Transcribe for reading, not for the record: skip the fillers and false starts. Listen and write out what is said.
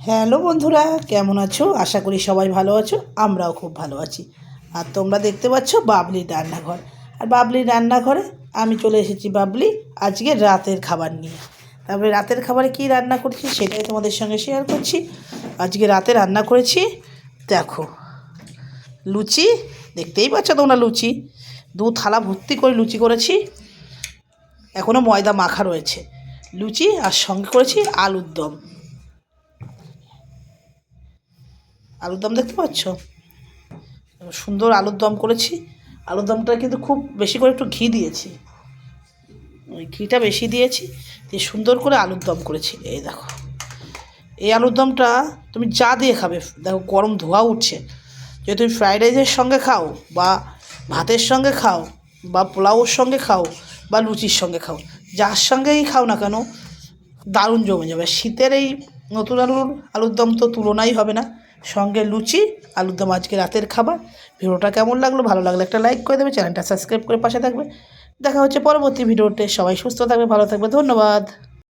Hello বন্ধুরা, কেমন আছো? আশা করি সবাই ভালো আছো। আমরাও খুব ভালো আছি। আর তোমরা দেখতে পাচ্ছ বাবলির রান্নাঘর। আর বাবলির রান্নাঘরে আমি চলে এসেছি বাবলি আজকে রাতের খাবার নিয়ে। তারপরে রাতের খাবারে কি রান্না করছি সেটাই তোমাদের সঙ্গে শেয়ার করছি। আজকে রাতে রান্না করেছি, দেখো, লুচি। দেখতেই পাচ্ছ তোমরা, লুচি 2 থালা ভর্তি করে লুচি করেছি। এখনও ময়দা মাখা রয়েছে। লুচি আর সঙ্গে করেছি আলুর দম। আলুর দম দেখতে পাচ্ছ, সুন্দর আলুর দম করেছি। আলুর দমটা কিন্তু খুব বেশি করে একটু ঘি দিয়েছি, ওই ঘিটা বেশি দিয়েছি দিয়ে সুন্দর করে আলুর দম করেছি। এই দেখো, এই আলুর দমটা তুমি যা দিয়ে খাবে, দেখো গরম ধোঁয়া উঠছে। যদি তুমি ফ্রাইড রাইসের সঙ্গে খাও, বা ভাতের সঙ্গে খাও, বা পোলাওর সঙ্গে খাও, বা লুচির সঙ্গে খাও, যার সঙ্গেই খাও না কেন দারুণ জমে যাবে। শীতের এই নতুন আলুর দম তো তুলনাই হবে না। সঙ্গে লুচি, আলুর দম আজকে রাতের খাবার। ভিডিওটা কেমন লাগলো? ভালো লাগলে একটা লাইক করে দেবে, চ্যানেলটা সাবস্ক্রাইব করে পাশে থাকবে। দেখা হচ্ছে পরবর্তী ভিডিওতে। সবাই সুস্থ থাকবে, ভালো থাকবে। ধন্যবাদ।